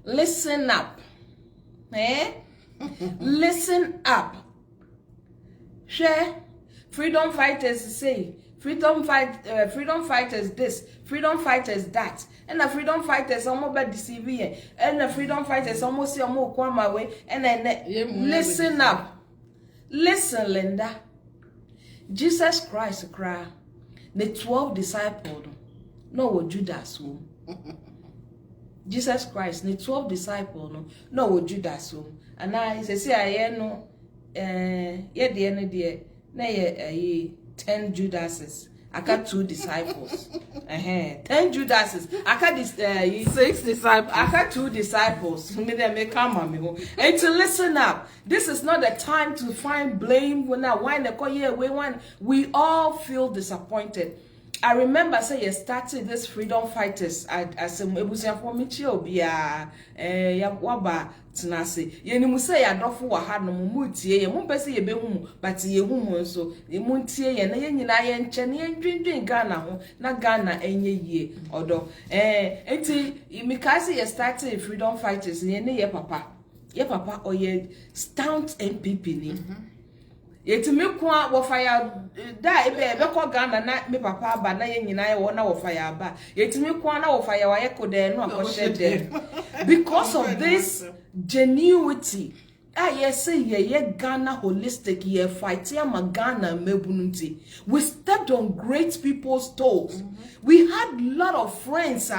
Listen up. Listen up. Share. Freedom fighters say, freedom fighters this, freedom fighters that. And the freedom fighters almost bad deceiving. And the freedom fighters almost see more come my way. And then listen up. Listen, Linda. Jesus Christ cry. The 12 disciples. No, Judas. Jesus Christ, the 12 disciples. No, Judas. And I say, I know, yeah, the end of na 10 Judases. I got 2 disciples. 10 Judases. I got 6 disciples. I got 2 disciples. Me them may come on me. And to listen up. This is not the time to find blame when I wind the call here. We all feel disappointed. I remember say you started this freedom fighters as a ebusia for me obia ya waba tinase ye ni mu say ya dofo wa ha no mu tie ye mu pese ye behu but ye hu mu nso ye mu tie ye na ye nyina ye nche na ye ndwindwin Ghana ho na Ghana enye yie odo enti mikasi ye started freedom fighters ye ne ye papa or ye stunt MPP ni yetimi kwa wo fire da ebe ko Ghana na me papa ba na ye nyina ye wo na wo fire ba yetimi kwa na wo fire wa ye ko de no akoshe de because of this genuity yes say ye Ghana holistic ye fight ya ma Ghana mebununti. We stepped on great people's toes. We had a lot of friends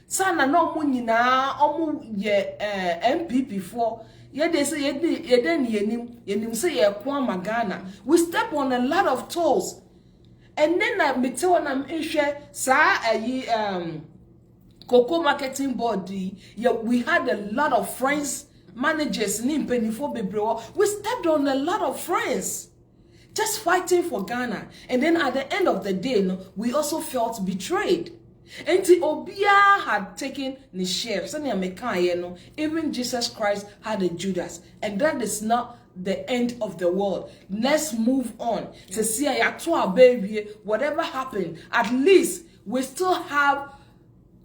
sana no mu nyina omu ye MPP for yeah, they say yenim say ye kwa Ghana. We step on a lot of toes. And then I me tell na nhwe sa Cocoa Marketing Board yeah, we had a lot of friends managers ni mpenifo bebre. We stepped on a lot of friends just fighting for Ghana. And then at the end of the day we also felt betrayed. And Obia had taken the share. Even Jesus Christ had a Judas. And that is not the end of the world. Let's move on. To see a baby, whatever happened, at least we still have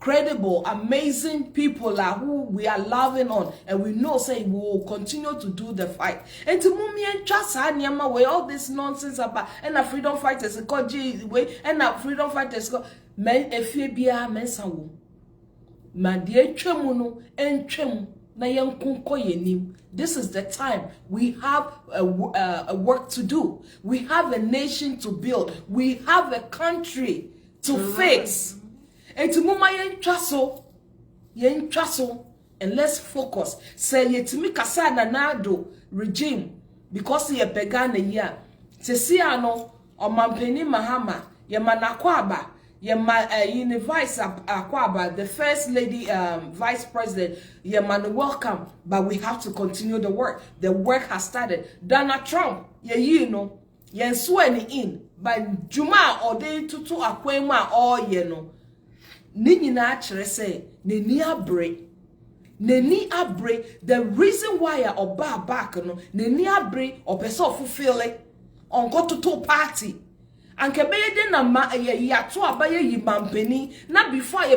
credible, amazing people who we are loving on, and we know saying we will continue to do the fight. And to mummy and trust where all this nonsense about and the freedom fighters called G way and the freedom fighters called men efebia mensawo. Man die twemu en twemu na yenkonko yenim. This is the time we have a work to do. We have a nation to build. We have a country to fix. And to muma yen traso, and let's focus. Say yetimi kasa na nado regime because ye pegana ya. Se si ano o mampeni Mahama ye manakwaba ye vice akwaba the first lady vice president ye man welcome, but we have to continue the work. The work has started. Donald Trump ye know yen swear in but Juma or day tutu akwema all ye know. Nini actually say neni abre the reason why oba back no neni abre or person fulfill it on go to party and kebeye de na ma ya to abaye yi mampeni na before ye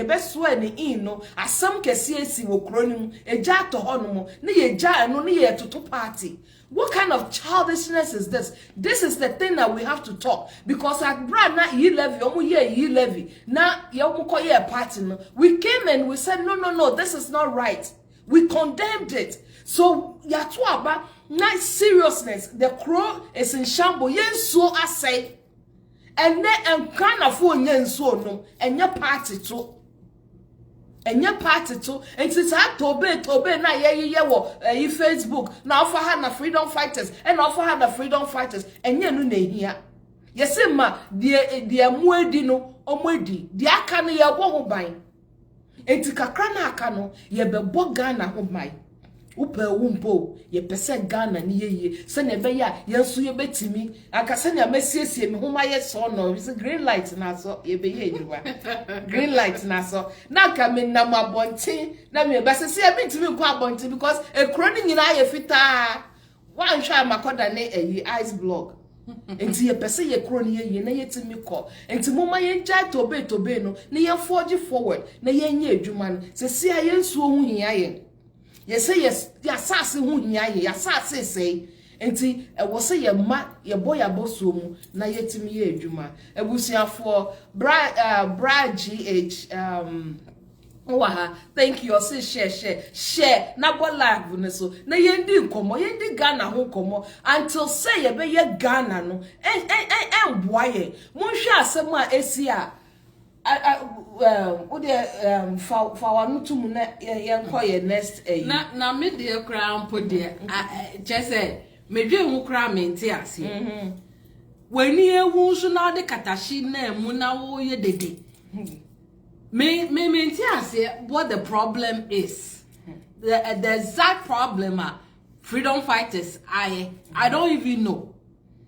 be swear ni in no asam kese esi wo kronim eja to hono na ye ja no na ye to party. What kind of childishness is this? This is the thing that we have to talk. Because at brand na ye levy. Now ye party. We came and we said, no, this is not right. We condemned it. So yatuaba nice seriousness. The crow is in shambles. Yen so I say. And then kind of phone yen so no. And your party too. And your party too, and since I tobe na ye wo Facebook na offer her na freedom fighters and offer her the freedom fighters and ye no na hia ye say ma de amuedi no omudi de aka no ye bo ho ban enti kakra na aka no ye bebo Ghana ho ban upe wumpo ye pese Ghana ni ye se na be ya ye nso ye betimi aka se na masiesie me ho ma ye so no is green light na so ye be ye niwa green light na so na ka me na mabontin na me be se ye betimi ko abontin because e kro ni nyina ye fita wan hwa makoda ne ice block enti ye pese ye kro ne ye na yetimi kɔ enti moma ye nja tobe no na ye forge forward na ye nya adwuma no se sia ye nsuo hu hia ye ye se ye asase hu hia ye asase sei enti wo se ye ma ye boya boso mu na yetimi ye adwuma ebusuafo bra GH Waha, thank you. Say share. Na bo live ne so. Na yendi Ghana ho komo until say ye be ye Ghana no. Boye. Mon hwe asem a esi a wo de fa wanu tumu na ye nko ye next na me de kra mpo de je say me dwe hu kra menti ase. Wani ewu so na de katashi na mu na wo ye dede. Me what the problem is. The exact problem are freedom fighters. I don't even know.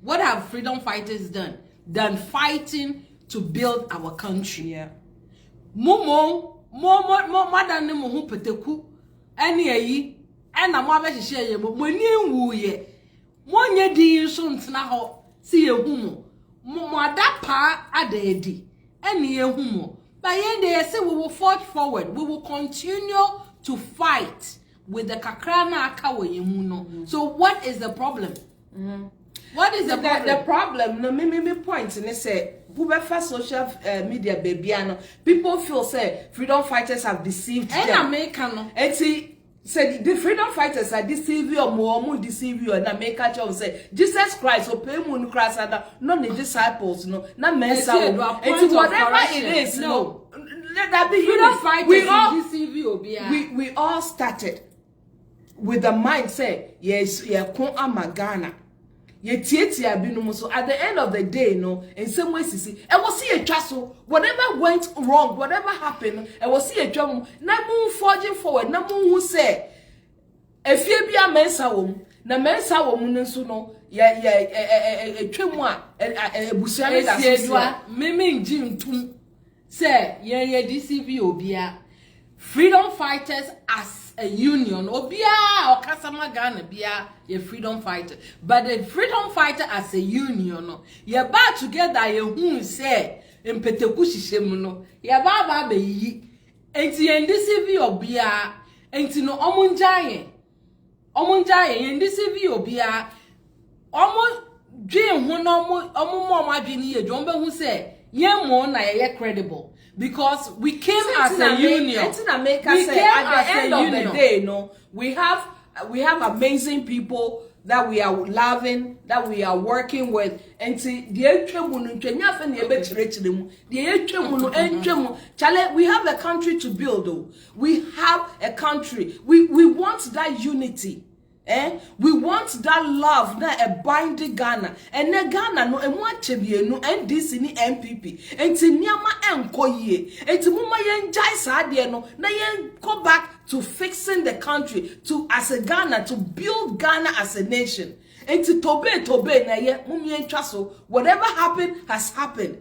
What have freedom fighters done? Done fighting to build our country. Yeah. More than them who peteku any yi and na mo abehye ye mo ni wu ye. Mo nye di so ntna ho si ye hu mo adapa adedi any ye hu mo. But then they say we will forge forward. We will continue to fight with the kakrana akawe. So what is the problem? What is the problem? The problem, no, me point, and they say, whoever social media baby, people feel say freedom fighters have deceived them. And see, say the freedom fighters are deceive you or more deceive you, and I make a job say Jesus Christ or pay moon Christ and none the disciples, no, not men. And whatever it is, no. That be freedom fighters we all started with the mindset, yes, kon amagana. Ye tietia binom so at the end of the day, no, in some ways, see, I will see a chasso, whatever went wrong, whatever happened, I will see a drum, na moon forging forward, na moon who say, if you be a mensa woman, na mensa woman, so no, a tremor, a bushel, Miming Jim Tum, say, ye DCV Obia, freedom fighters as a union obia or kasama Ghana bia ye freedom fighter, but the freedom fighter as a union ye ba together ye hu say empeteku hihemu no ye ba be yi enti ye ndisivi obia enti no omunjaye ye ndisivi obia omo dwen hu no omo adwene ye dwon be hu say ye mo na ye credible. Because we came as a union. We came at the end of the day, no, we have amazing people that we are loving, that we are working with. And see, we have a country to build. Though. We have a country. We want that unity. We want that love na a binding Ghana and na Ghana no enwachebi no NDC ni MPP enti niama enkoye enti muma yen jai saade no na yen go back to fixing the country to as a Ghana to build Ghana as a nation enti tobe na ye mumien twaso whatever happened has happened.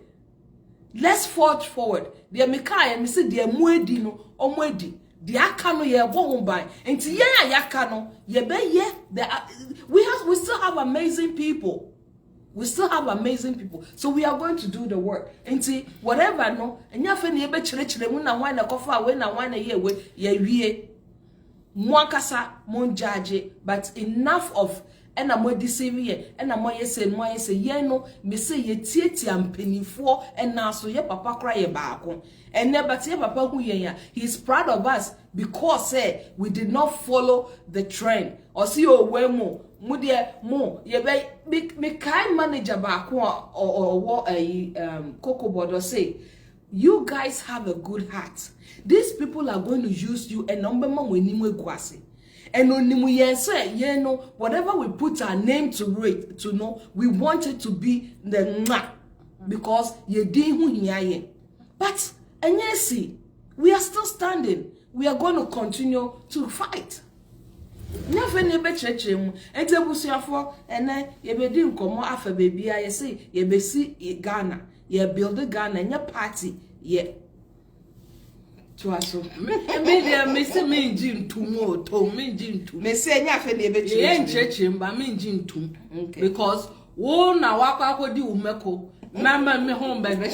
Let's forge forward. The Mekaya me say the muedi no omwedi the akano ye won't and to yakano ye be ye we still have amazing people. We still have amazing people. So we are going to do the work. And see whatever no and yafen ye be chire mu na wan na kofa we na wan na ye we ye wie mwakasa monjaje but enough of and I'm deceive ye and I'm say ye no me say ye tietia mpanifo and now so ye papa cry ye baako and never tie papa who ye he's proud of us because we did not follow the trend or see o we mo ye be me kind manager baako or Coco Bodo say you guys have a good heart. These people are going to use you and number man we nimwe kwase. And whatever we put our name to it, to know, we want it to be the mwah because ye didn't. But and yes, we are still standing. We are going to continue to fight. Never church and for and then ye be doing come after baby. I say ye be see Ghana, ye build Ghana and your party ye. Twaso me say me njin tumo to me njin tu me say nya fe na ebe church mba me njin tu because wo na wakwa akodi umeko mama me home by me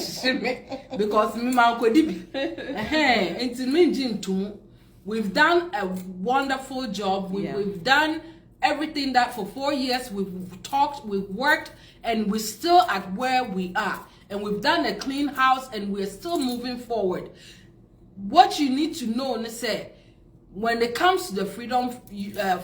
because me ma akodi bi enti me njintum. We've done a wonderful job. We've done everything that for 4 years we've talked, we've worked, and we're still at where we are. And we've done a clean house, and we're still moving forward. What you need to know, say, when it comes to the Freedom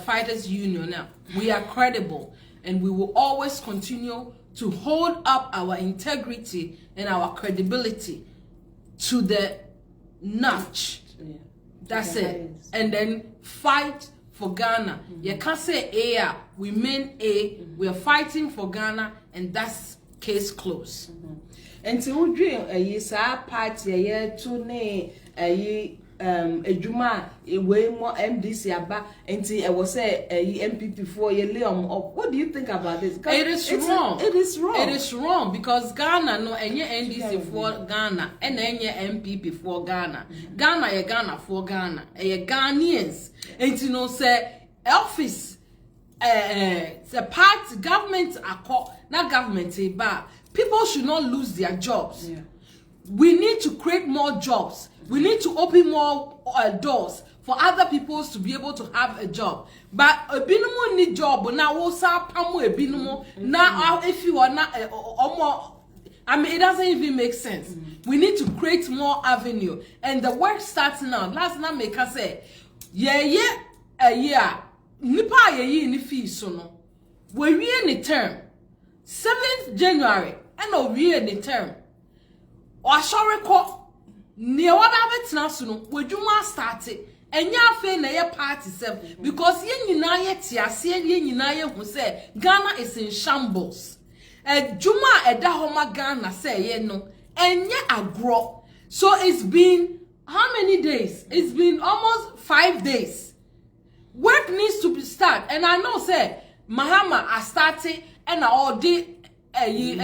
Fighters Union, now we are credible, and we will always continue to hold up our integrity and our credibility to the notch. Yeah. That's it. And then fight for Ghana. You can't say A, we mean A. We are fighting for Ghana, and that's case closed. And so we dream a party a year to ne a Juma way more MDC aba until I was say a MPP for a Leon. What do you think about this? It is wrong. It is wrong. It is wrong because Ghana no any NDC for Ghana and any MPP for Ghana. Ghana a Ghana for Ghana. A Ghanaians. And you know say office the party government are not government but people should not lose their jobs. Yeah. We need to create more jobs. We need to open more doors for other people to be able to have a job. But a binumo need job now also pamo a binumo now if you are not I mean it doesn't even make sense. We need to create more avenue and the work starts now. Last night make us say a year nipa ye ni fee so no. We any term 7th January and we any term. Or sorry call near what I bet no, we do not start it. And ya fe na ye party self because ye nyina ye tiase ye nyina ye hu say Ghana is in shambles. Juma eda homa Ghana say ye no enye agro. So it's been how many days? It's been almost 5 days. Work needs to be start and I know say Mahama are starting and all day but we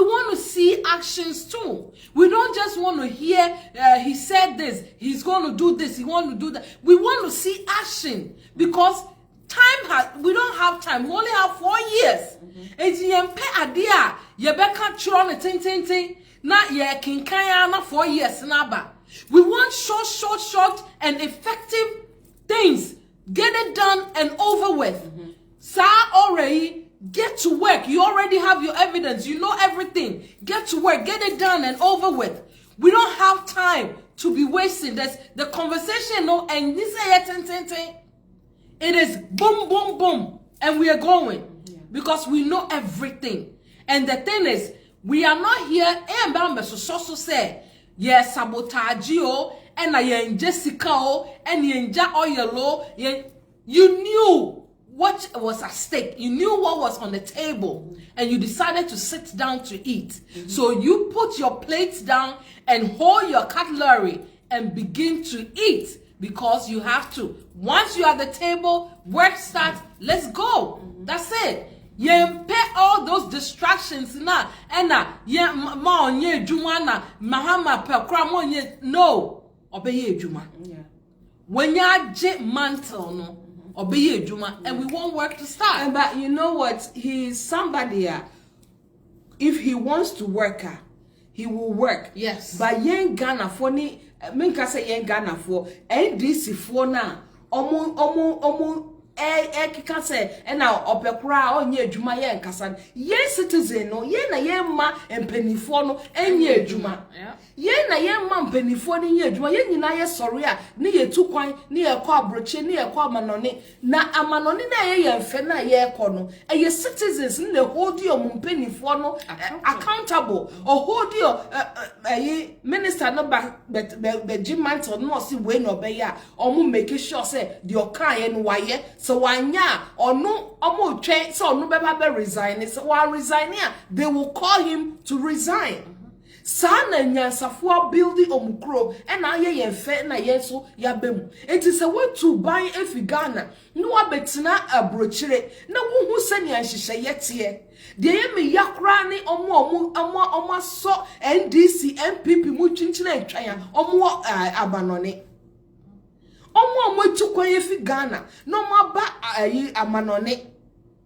want to see actions too. We don't just want to hear he said this, he's going to do this, he want to do that. We want to see action because we don't have time. We only have 4 years. It's yempe adia yebeka chron tin na ye kinkanya na 4 years naba. We want short and effective things. Get it done and over with. Sa already get to work. You already have your evidence. You know everything. Get to work. Get it done and over with. We don't have time to be wasting. That's the conversation. No, and this it is boom, boom, boom, and we are going because we know everything. And the thing is, we are not here. And so say, yes, sabotage and I am Jessica and Yenja Oyelo. You knew what was at stake. You knew what was on the table and you decided to sit down to eat. So you put your plates down and hold your cutlery and begin to eat because you have to. Once you're at the table, work starts, let's go. That's it. You pay all those distractions now. And yeah, ma onye juma na mahama pekra mo onye no. Obeye juma. When you jet mantle no. Obeye juma and we won't work to start. But you know what? He's somebody if he wants to work he will work. Yes. But yen Ghana for ni minka say yen Ghana for NDC for na omo kika say and now opekura onye adwuma yen kasa yen citizen no yen na yen ma empanifo no enye adwuma. Yen na yen ma empanifo no enye adwuma yen nyina ye sori a ne ye tu kwan ne ye kɔ abroche ne ye kɔ amanone na amanone na ye mfe na ye kɔ no ye citizens ne hold you empanifo no accountable or hold you minister no ba mantle no see we no be ya omo make sure say the okan no waye so wanya or no omo twen so no be resign so while resigning they will call him to resign. Sana nyansafo building omukro and na ye fe na yeso ya bemu enti se we to buy efi Ghana no abetena abrochire na wo hu se nya hihye yete de ye me yakra ni omo so NDC MPP mu twinkyina atwan omo abanone omo tukwa efi Ghana no mo ba amanone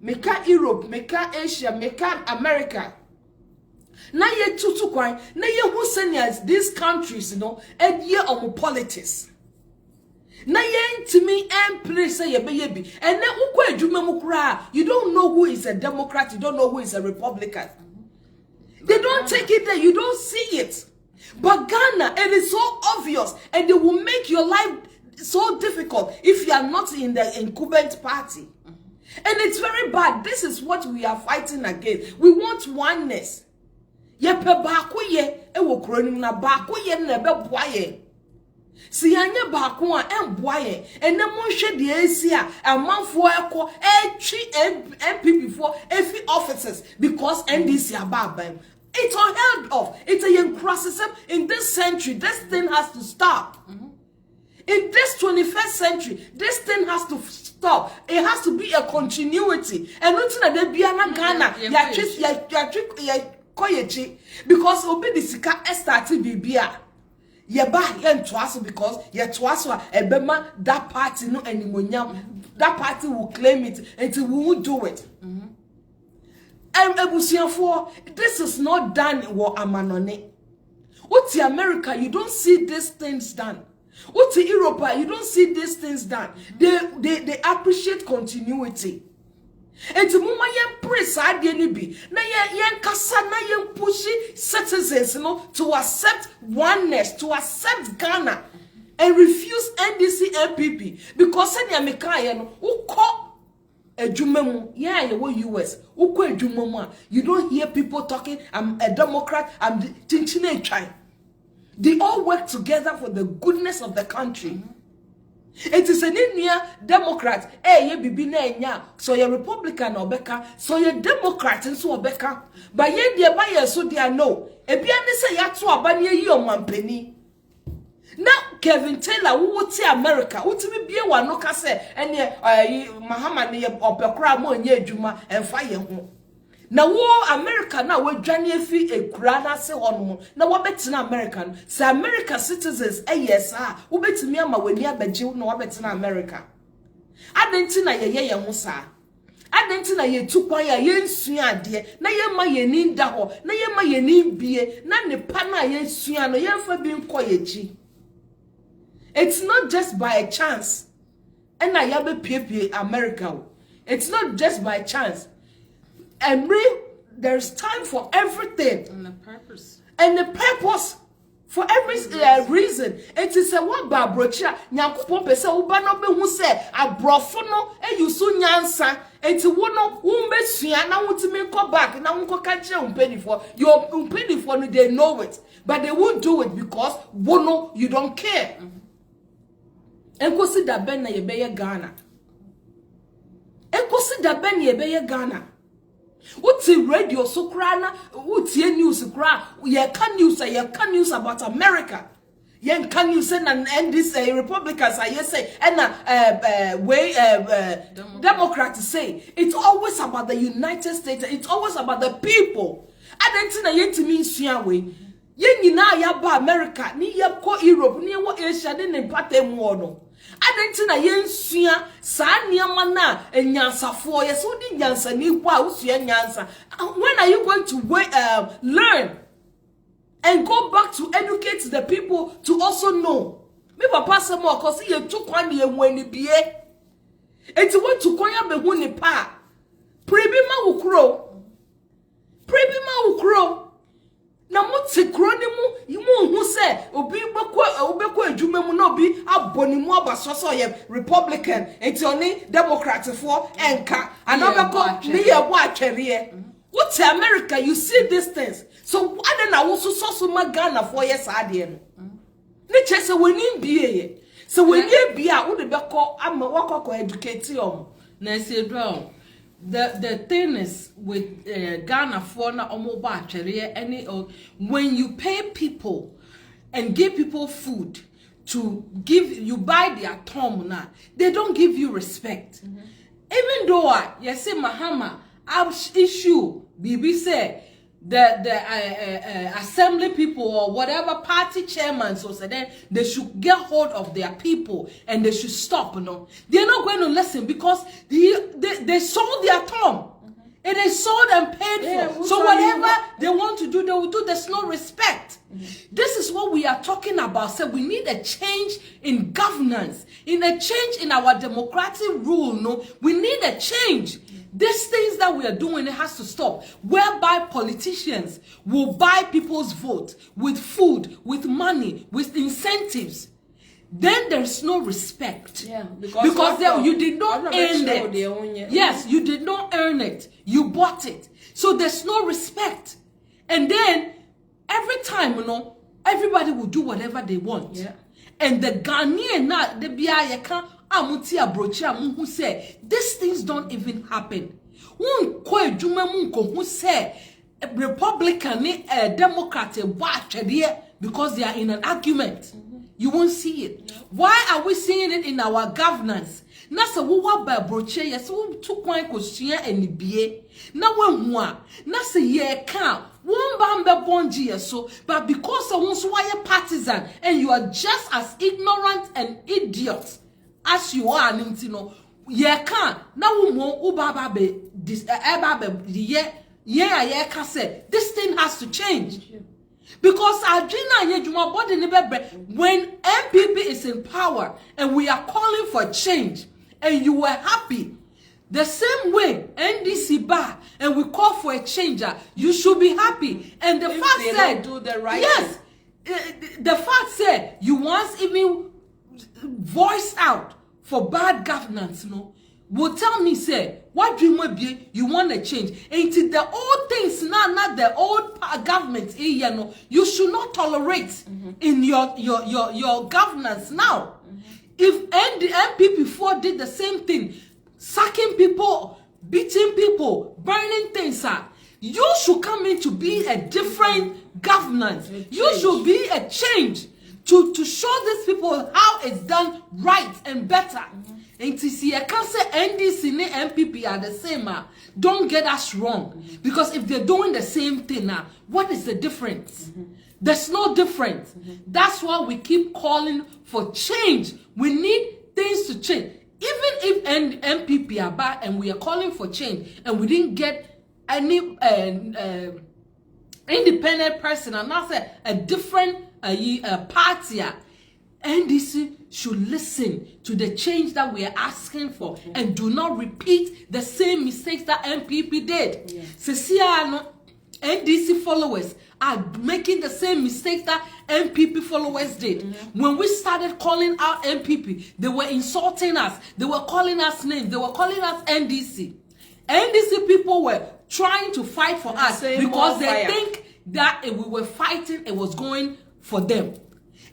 meka Europe, meka Asia, meka America. Na ye tutu kwan, na ye who seniors these countries, and ye on politics. Na ye intimi and place say ye be, and then ukwe adwuma mu kra, you don't know who is a Democrat, you don't know who is a Republican. They don't take it there, you don't see it. But Ghana, it is so obvious, and they will make your life so difficult if you are not in the incumbent party. And it's very bad. This is what we are fighting against. We want oneness. Ye pe baako ye e wo kronim na baako ye na be boa ye. Si anya baako a emboa ye. Ene mo hwe de esi a amanfo ekọ etwi MPP for every offices because NDC ababa. It's unheard of. It's a young process in this century. This thing has to stop. In this 21st century, this thing has to stop. It has to be a continuity. And nothing that they be an Ghana. Because obi the sika started bibia. Ye ba ye ntwaso because ye twaso a ebema that party no animonyam. That party will claim it until we won't do it. This is not done in Amanone. What's in America? You don't see these things done. What's in Europe? You don't see these things done. They appreciate continuity. And to muma yen praise be na yen kasa na yen pushy citizens, to accept oneness, to accept Ghana, and refuse NDC MPP because any American who call Ejumemu, yeah, you US. You don't hear people talking, I'm a Democrat, I'm the Tinchine Chai. They all work together for the goodness of the country. It is an Indian Democrat, ye bibi na so you're Republican or Becca, so you're Democrat and so Becca. But ye dear buyer so dear no. Ebiani say yatu abanye yi o mampeni. Now Kevin Taylor who would say America, who to be a one no kase and Muhammad ne opekra mo nye adwuma and fire ho. Na wo America na we dwane fi ekura na se hono na wo betina American say America citizens yes wo betimi ama wani abagye na wo betina America adenti na ye ho sa adenti na ye tukwan ya ye nsua ade na ye ma ye ni nda ho na ye ma ye ni bie na ne pa na ye nsua no ye fa bi nko ye ji. It's not just by a chance. And I have a PPA America. It's not just by chance. And there's time for everything. And the purpose. And the purpose for every reason. It is a one babrocha. Nyankopon pese uba no be hu se abrofo no eyusu nyansa. Enti wono umbesua na wutimi go back na wonko ka kire umpenifo. Your umpenifo no they know it, but they won't do it because wono you don't care. Enkosi da ben na yebeye Ghana. Enkosi da ben yebeye Ghana. Uti radio so kra na uti news kra ye can news about America. Ye can news and this Republicans I say and Democrats say it's always about the United States. It's always about the people. Adentina ye ntimi nsua we. Ye nyina ya ba America ni ye ko Europe ni wo Asia ni mpata mu no. Adentina ye nsua sa niama na enyansafo ye so di nyansa ni kwa usua nyansa. When are you going to learn and go back to educate the people to also know? Me papa say mo cause ye tukwan ye wani bie. Enti want to kwanya be hu ni pa. Prebima wukro. Prebima wukro. Na moti kronimu yimu hu se obi obekwa adwuma mu na obi abonimu abasoso ye Republican enti oni Democrat for enka anobeko me ye bo atwere. What America you see these things. So ade na wo so ma Ghana for yes ade no. Ne chese woni bie so woni bia wo de beko ama wakoko educate om na se do. The thing is with Ghana for na omoba atwere any when you pay people and give people food to give you buy their tom na they don't give you respect. Even though you say Mahama issue Bibi say assembly people or whatever party chairman, so then they should get hold of their people and they should stop. They're not going to listen because they sold their tongue. It is sold and paid for. So whatever they want to do, they will do. There's no respect. This is what we are talking about. So we need a change in governance, in a change in our democratic rule. No, we need a change. These things that we are doing, it has to stop. Whereby politicians will buy people's vote with food, with money, with incentives. Then there's no respect. Yeah, because you did not earn it. Yes, you did not earn it. You bought it. So there's no respect. And then every time, everybody will do whatever they want. Yeah. And the Ghanaian now, the BIA amuti abrochi amu say these things don't even happen. Who say Republican Democrat because they are in an argument. You won't see it. Why are we seeing it in our governance? Nasa wuwa ba broche yes wu tu kwan kosua enibie na wanhua nasa ye ka won ba mbe bonji yeso but because of so why partisan and you are just as ignorant and idiot as you are nintino ye ka na wo mo ubaba be this ye ka say this thing has to change. Because when MPP is in power and we are calling for change and you were happy, the same way NDC bar and we call for a changer, you should be happy. And the fact said, do the right yes, the fact said you once even voiced out for bad governance, will tell me, say, what dream will be you want to change? Ain't the old things now, not the old government, you should not tolerate in your governance now. If the MPP before did the same thing, sacking people, beating people, burning things up, you should come in to be a different governance. You should be a change to show these people how it's done right and better. And to see, I can't say NDC and MPP are the same. Don't get us wrong. Because if they're doing the same thing now, what is the difference? There's no difference. That's why we keep calling for change. We need things to change. Even if MPP are bad and we are calling for change and we didn't get any independent person and not a different party, NDC should listen to the change that we are asking for and do not repeat the same mistakes that MPP did. Yeah. NDC followers are making the same mistakes that MPP followers did. When we started calling out MPP, they were insulting us. They were calling us names. They were calling us NDC. NDC people were trying to fight for us because they think that if we were fighting, it was going for them.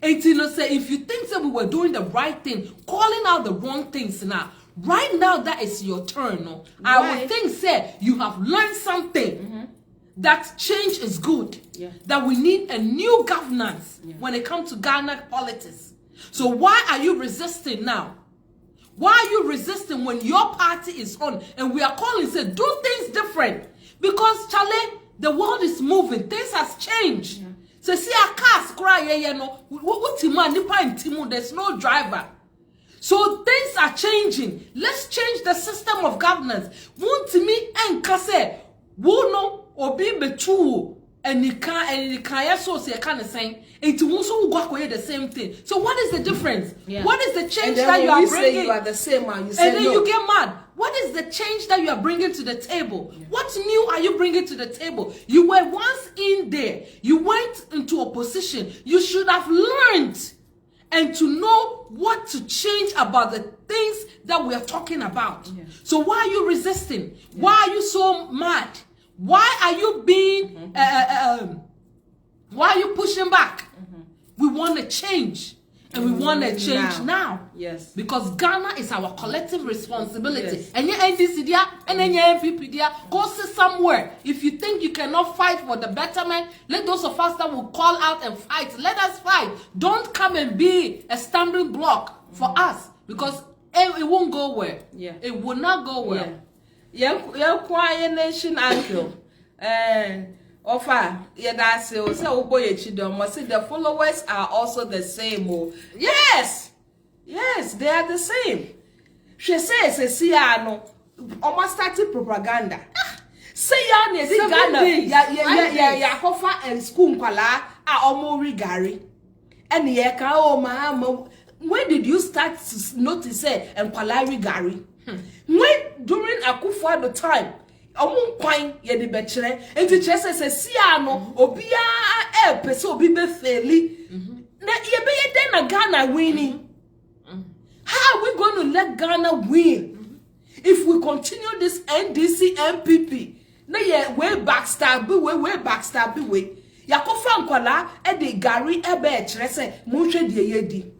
And say, if you think that we were doing the right thing, calling out the wrong things now, right now that is your turn. No? Right. I would think, say, you have learned something. That change is good. Yeah. That we need a new governance when it comes to Ghana politics. So why are you resisting now? Why are you resisting when your party is on and we are calling, say, do things different? Because, Charlie, the world is moving. Things has changed. So see a cars cry, there's no driver. So things are changing. Let's change the system of governance. Want me and kase, wono obi betu and you can so say kind of saying it also go the same thing. So what is the difference? Yeah. What is the change that you are bringing? Say you are the same man. You say and then no. You get mad. What is the change that you are bringing to the table? Yeah. What new are you bringing to the table? You were once in there. You went into a position. You should have learned and to know what to change about the things that we are talking about. Yeah. So why are you resisting? Yeah. Why are you so mad? Why are you being, why are you pushing back? We want to change. And we want to change now. Yes. Because Ghana is our collective responsibility. Yes. And your NDC there, and then your MPP there, go sit somewhere. If you think you cannot fight for the betterment, let those of us that will call out and fight, let us fight. Don't come and be a stumbling block for us. Because it won't go well. Yeah. It will not go well. Yeah. Quiet nation uncle. Offer, yeah, that's it. So, boy, Chidom, see, the followers are also the same. Oh, yes, yes, they are the same. She says, no, almost started propaganda. Say, Ghana, yeah, Kofa and school, Kwala, are almost Gary. And yeah, oh, my, when did you start to notice and Kwala Gary? When during Akufo-Addo time, omun kwan ye de be kire enti kire se sia no obia pese obi be faili na ye be ye den na Ghana winning. How are we going to let Ghana win if we continue this NDC MPP? Na ye way backstab we yakofa nkwala e de Gary e be kire se munhwe de ye di.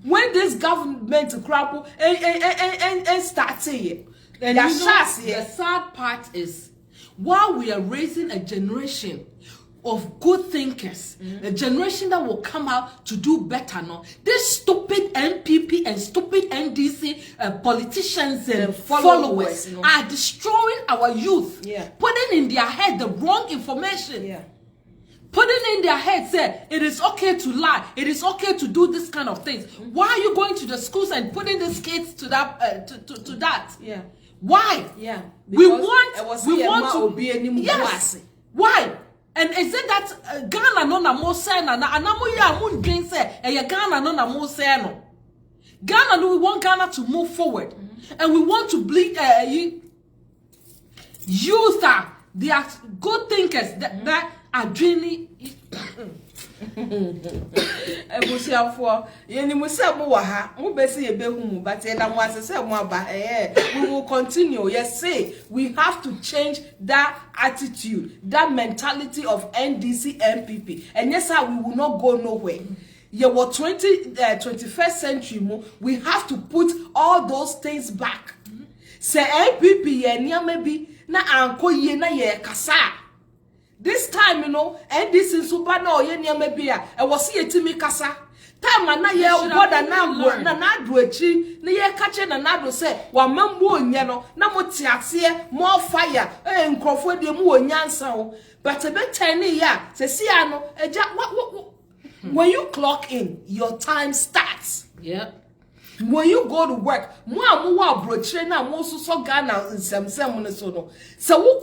When this government crapple and starts here. And you know, the sad part is, while we are raising a generation of good thinkers, a generation that will come out to do better, no, this stupid MPP and stupid NDC politicians and followers you know, are destroying our youth, putting in their head the wrong information. Putting in their head, say it is okay to lie, it is okay to do this kind of things. Why are you going to the schools and putting these kids to that to that? Why? We want to yes. Why? And is it that Ghana no na mo say na anamo ya mo ndwen say Ghana no na mo say no. Ghana no, we want Ghana to move forward. And we want to bleed youth they are good thinkers that are dreaming. Ebusiafo yeni musa mo wa ha mo be se yebehu mu but na mo asese mo aba we will continue. Yes, say we have to change that attitude, that mentality of NDC MPP, and yes sir, we will not go nowhere. Yeah, what 21st century mo, we have to put all those things back. Say MPP ye niam bi na anko ye na ye kasa. This time, you know, and this is super no ye near maybe I was see a Timmy Casa. Time na ye what a number na do a chi, na ye catching another say, one man won yellow, no more tiaxia, more fire, and Crawford de more yanso. But a bit 10 year, says Siano, a jack what when you clock in, your time starts. When you go to work, more brochure na mo so Ghana in some no. So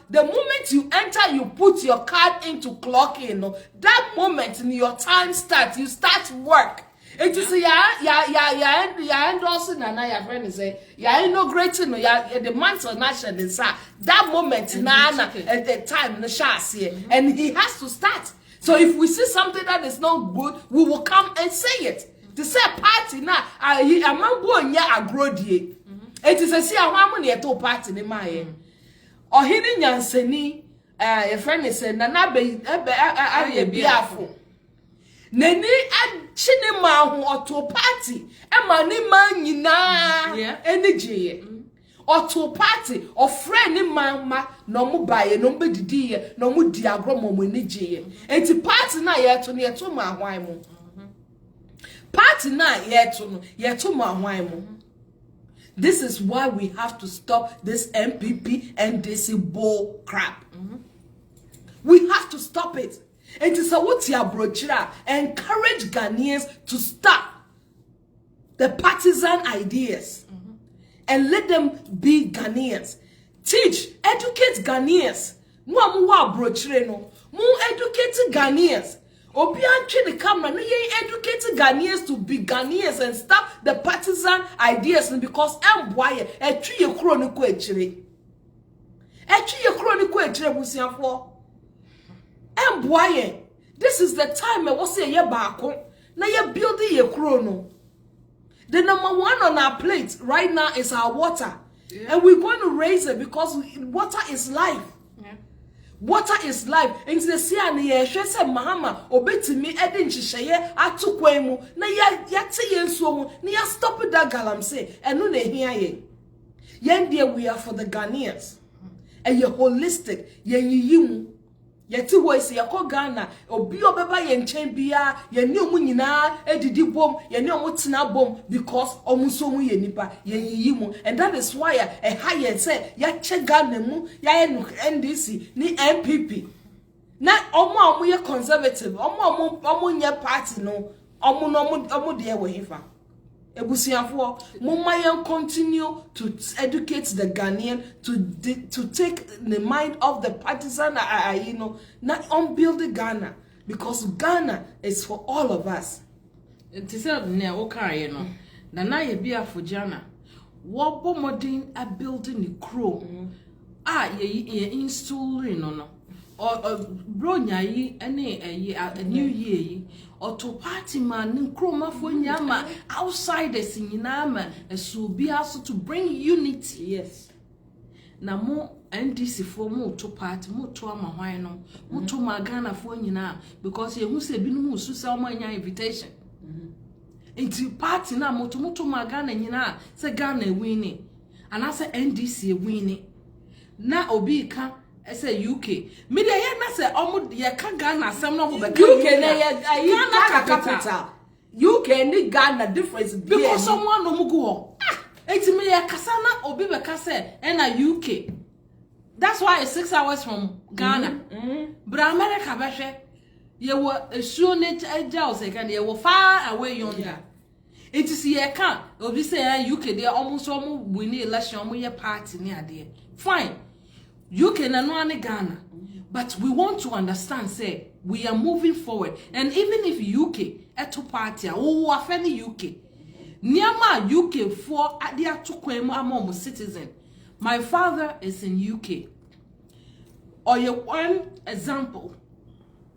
the moment you enter, you put your card into clock in. That moment in your time starts, you start work. It is endorsing and I friend say inaugurating the month of national is that moment at the time the shas here and he has to start. So if we see something that is not good, we will come and say it. To say party na a man go nya agrodie it is a see a hwamu na to party ni maye ohini nyansani your friend is say na be biafo nani achine ma ho oto party e ma ni man nyina enigye oto party of friend ni ma no mu baye no be didiye no mu di agro mo enigye enti party na ye to ma hwan mu party na yeto ma hwan mu. This is why we have to stop this MPP and this bull crap. We have to stop it. And it's a what ya brochira encourage Ghanaians to stop the partisan ideas and let them be Ghanaians. Teach, educate Ghanaians. Mu amuwa brochire no. Mu educate Ghanaians. Obianchi the camera, no ye educated Ghanaians to be Ghanaians and stop the partisan ideas because boy a tree chronicle actually. A tree chronicle actually busianfo. Boy, this is the time I was say ye bako. Na ye building ye chrono. The number one on our plate right now is our water. And we're going to raise it because water is life. Water is life. And the sea na ye hwe se mahama obetimi ede nhihye atukwan mu na ya te ye nsuo mu na ya stop that galamsey eno na ehia ye. Yen there we are for the Ghanaians. And ye holistic ye yiyimu. Ye ti wo ise ye ko Ghana obi obeba ye nchen bia ye ni omu nyina edidi bom ye ni omu tena bom because omu so mu ye nipa ye yiyimu. And that is why e ha ye say ya che Ghana mu ya NDC ni MPP Na omo ye conservative, omo nye party no, omo de we hifa. Ebusiafo, mama yen continue to educate the Ghanaian to take the mind of the partisan not build Ghana, because Ghana is for all of us. It is a ne okay no. Na ye bia fujana. Wo bomodin a building the crow. Ye installing no. Or bronya yi ene a new year yi. Or to party man nin kroma fo nyama outsiders nyina ma so bia so to bring unity. Yes. Na mo NDC for mo to party mo to ama hwan no mo to Ghana fo nyina because ye hu se binu mu su se o manya invitation. Into party na mo to Ghana nyina se Ghana winning and I say NDC winning. Na obi ka say UK. Me dey hear na say omo ye ka Ghana asem no go be UK na ye Ghana capital. UK ni Ghana difference because someone no mu go. Enti me ye kasa na obi be ka say na UK. That's why it's 6 hours from Ghana. But America be hwe ye wo esuo ne eja o say kan ye wo far away yonder. Enti si ye kan obi say UK dey almost win the election omo ye party ni ade. Fine. UK na no ane Ghana, but we want to understand say we are moving forward, and even if UK eto party wo afeni UK niama UK for ade atokwem among citizen. My father is in UK. Or one example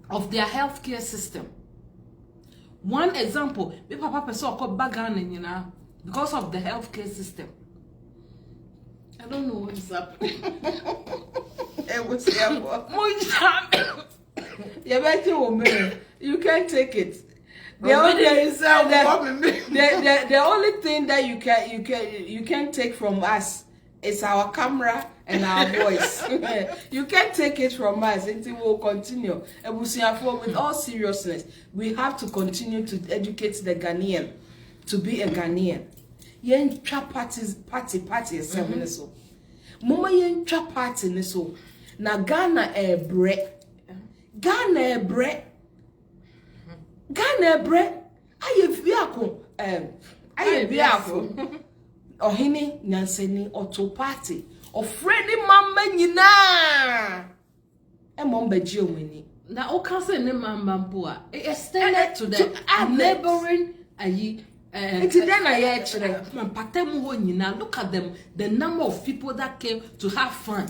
of their healthcare system. One example, me papa person ko Ghana nyina because of the healthcare system. I don't know what's happening. You can't take it. The only thing that you can take from us is our camera and our voice. You can't take it from us. It will continue. With all seriousness, we have to continue to educate the Ghanaian to be a Ghanaian. Yen twa party so. Mama yen twa party ne so. Na Ghana bre. Ghana bre. Aye biako. Ohini nyanseni auto party. Ofredi mama nyina. Mombeji omani. Na o can say ne mamba mpo a extended to the neighboring ayi look at them, the number of people that came to have fun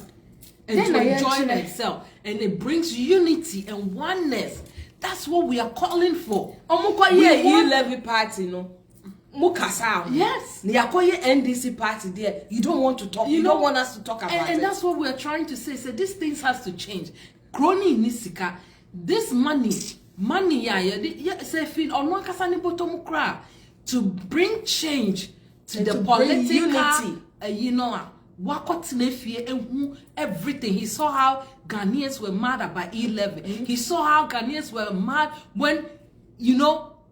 and to enjoy themselves, and it brings unity and oneness. That's what we are calling for. Levy party, no. Yes. NDC party there. You don't want to talk. You don't want us to talk about it. And that's what we're trying to say. So these things has to change. Crony nisika. This money, say feel on one kasani bottom cry. To bring change to and the to political unity. Everything. He saw how Ghanaians were mad about 11. He saw how Ghanaians were mad when,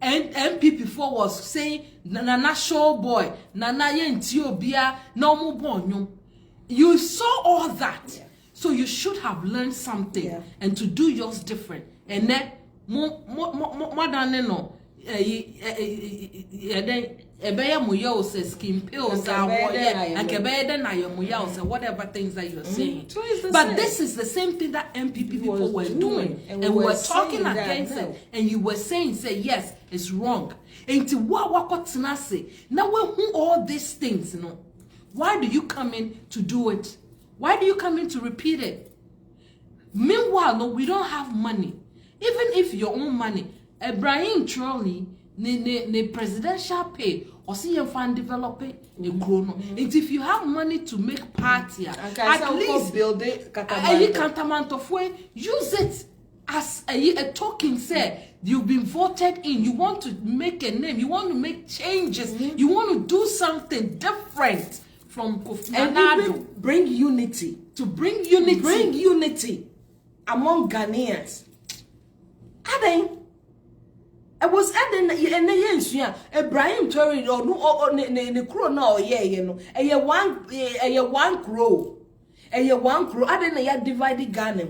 and MP4 was saying, Nana show boy, Nana Yentiobia, no more born. You saw all that. Yeah. So you should have learned something and to do yours different. And then, more than no. Skin pills whatever things that you're saying. But this is the same thing that MPP people were doing, and we were talking against it, and you were saying, yes, it's wrong. And to what now we all these things, why do you come in to do it? Why do you come in to repeat it? Meanwhile, no, we don't have money. Even if your own money, Ibrahim Trolley, ne presidential pay, or see your fan develop a chrono. And if you have money to make party, at least build it, use it as a token. Say you've been voted in, you want to make a name, you want to make changes, you want to do something different from Kofi Annan. Bring unity. To bring unity. Bring unity among Ghanaians. I was adding Ibrahim Tory or no ne crow now, one crow. One crow. I didn't divided Ghana.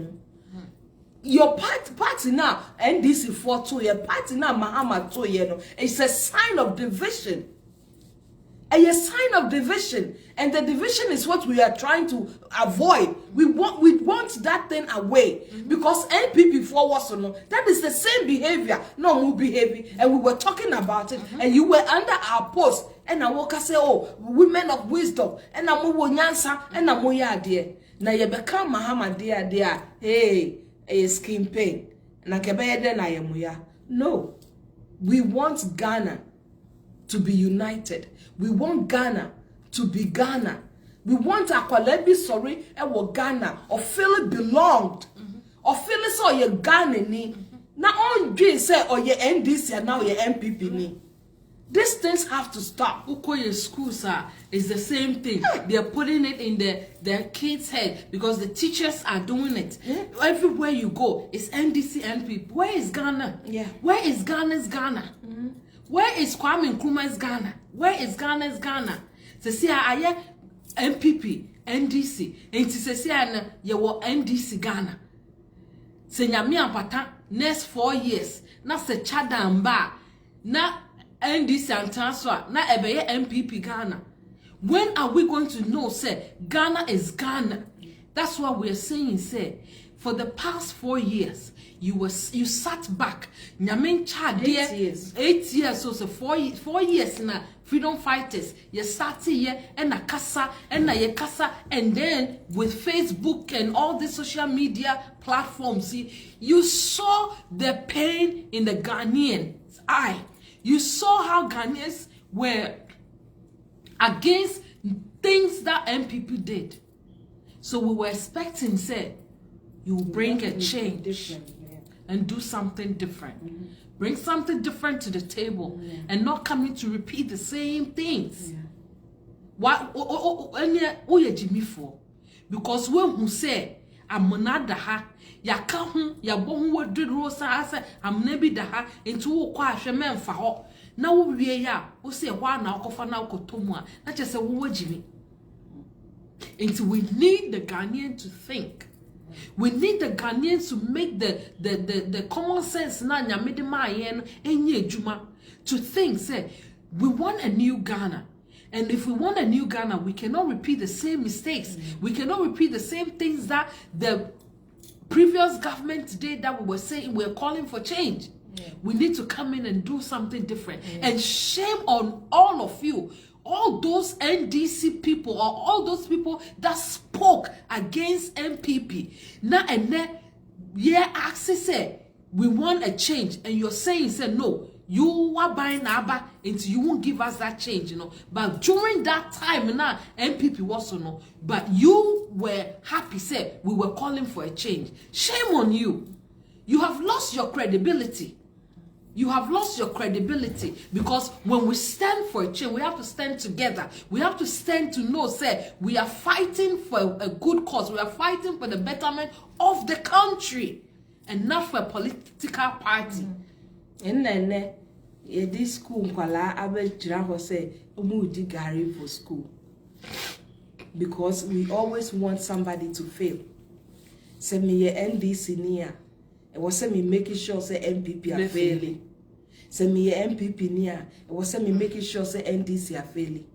your party now, NDC for 2 year, party now, Mahama 2 year, no, it's a sign of division. A sign of division, and the division is what we are trying to avoid. We want that thing away, because NPP for us, no, that is the same behavior, no more behavior, and we were talking about it, and you were under our post, and I walk say, oh, women of wisdom, and I'm more nyansa, and I'm more dear. Now you become Mahama dear, hey, a skin pain, and I can bear then I am ya. No, we want Ghana to be united. We want Ghana to be Ghana. We want Akwalebi sorry ewo Ghana or feel it belonged. Or feel it so ye Ghana ni. Now all dream say or ye NDC and now ye MPP ni. These things have to stop. Ukoye schools is the same thing. They are putting it in their kids' head because the teachers are doing it. Everywhere you go, it's NDC, NPP. Where is Ghana? Yeah. Where is Ghana's Ghana? Where is Kwame Nkrumah's Ghana? Where is Ghana's Ghana? Se si aye MPP, NDC. Enti se si na ye wo NDC Ghana. Se nyame apata next 4 years na se chada mba na NDC antanso na ebeye MPP Ghana. When are we going to know say Ghana is Ghana? That's what we're saying. Say for the past 4 years you sat back. Nyamin chad 8 years. 8 years, so 4 years na freedom fighters. You started here and a kasa and a kasa, and then with Facebook and all the social media platforms, see, you saw the pain in the Ghanaians' eye. You saw how Ghanaians were against things that MPP did. So we were expecting, say, you will bring a change and do something different. Bring something different to the table and not coming to repeat the same things. What you Jimmy for? Because when who say I'm not ha ya ka hu ya bo hu waduro sa ase am na bi da ha into wo kwa hwe memfa ho na wo wie ya wo say hwa na okofa na okotomu a na che say wo Jimmy. Until we need the Ghanaian to think. We need the Ghanaians to make the common sense na nyamede ma yen enye ejuma to think say we want a new Ghana. And if we want a new Ghana, we cannot repeat the same mistakes. We cannot repeat the same things that the previous government did, that we were saying we're calling for change. We need to come in and do something different. And shame on all of you, all those NDC people or all those people that spoke against MPP. Now and then, yeah, actually say we want a change, and you're saying, say no, you are buying Abba until you won't give us that change, you know. But during that time, now MPP was no, but you were happy, say we were calling for a change. Shame on you. You have lost your credibility. You have lost your credibility, because when we stand for a change, we have to stand together. We have to stand to know, say, we are fighting for a good cause. We are fighting for the betterment of the country and not for a political party. And then, this school, Kwala, Abe Jiraho say, Umudi Gary for school. Because we always want somebody to fail. Say me NDC near. It was me making sure say MPP are failing. Say me MPP near. It was me making sure say NDC are failing.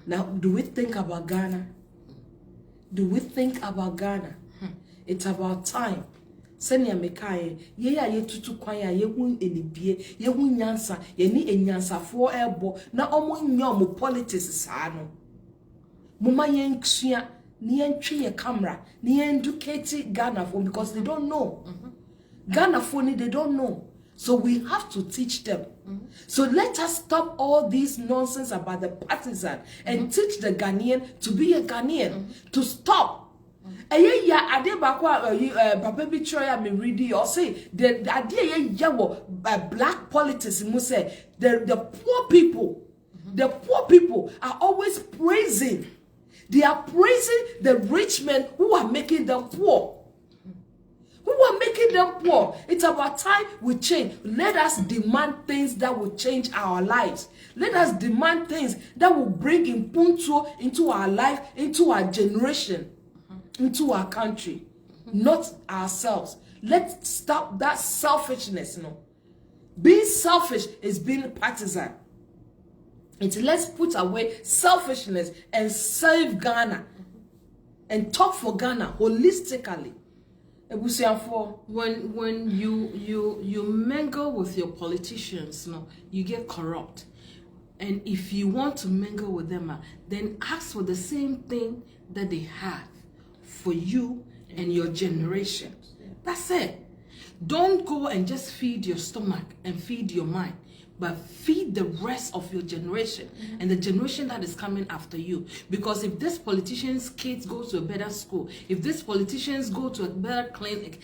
Now, do we think about Ghana? Do we think about Ghana? It's about time. Senya mekaye ye ya ye tutu kwan ya ye hu enibie ye hu nyansa ye ni enyansa fo ebo na omo nya omo politics saa no muma ye nsua ni entwe ye camera ni educate Ghana for, because they don't know. Ghana for ni they don't know, so we have to teach them. So let us stop all this nonsense about the partisan and teach the Ghanaian to be a Ghanaian, to stop. Ya ade bakwa papa bi choya me ready or say the ade ya wo black politics mu say the poor people are always praising. They are praising the rich men who are making them poor. Who are making them poor. It's about time we change. Let us demand things that will change our lives. Let us demand things that will bring Ubuntu into our life, into our generation, into our country. not ourselves. Let's stop that selfishness, no. Being selfish is being partisan. And let's put away selfishness and save Ghana and talk for Ghana holistically. When you mingle with your politicians, no, you get corrupt. And if you want to mingle with them, then ask for the same thing that they have for you and your generation. That's it. Don't go and just feed your stomach and feed your mind, but feed the rest of your generation and the generation that is coming after you. Because if this politician's kids go to a better school, if this politicians go to a better clinic,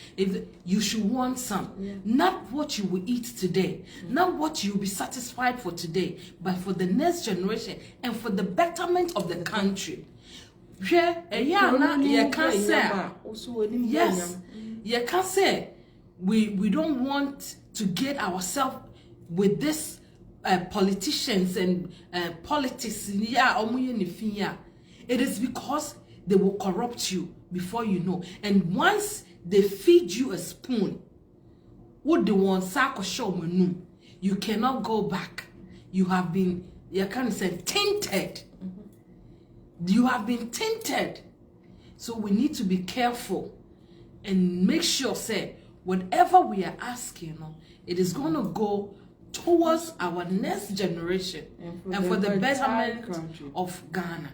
you should want some. Not what you will eat today, not what you will be satisfied for today, but for the next generation and for the betterment of the country. Yes, you can say we don't want to get ourselves with this politicians and politics. It is because they will corrupt you before you know. And once they feed you a spoon, what they want show you cannot go back. You have been, you can say, tainted. You have been tainted. So we need to be careful and make sure, say, whatever we are asking, it is going to go towards our next generation and for the betterment of Ghana.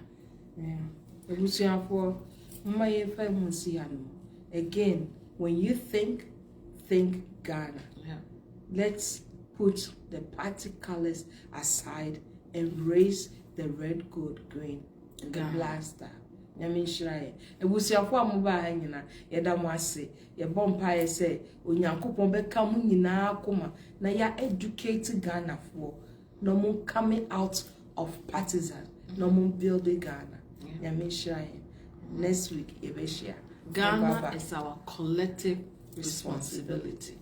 Again, when you think Ghana. Let's put the party colors aside and raise the red, gold, green, and the black star. Nyamishiraye ebusiafo amoba ha nyina yeda mo ase ye bompa ye say onyankopon beka mu nyina akoma na ya educate Ghana for no mo coming out of partisan no mo build Ghana. Nyamishiraye next week ebeshia. Ghana is our collective responsibility.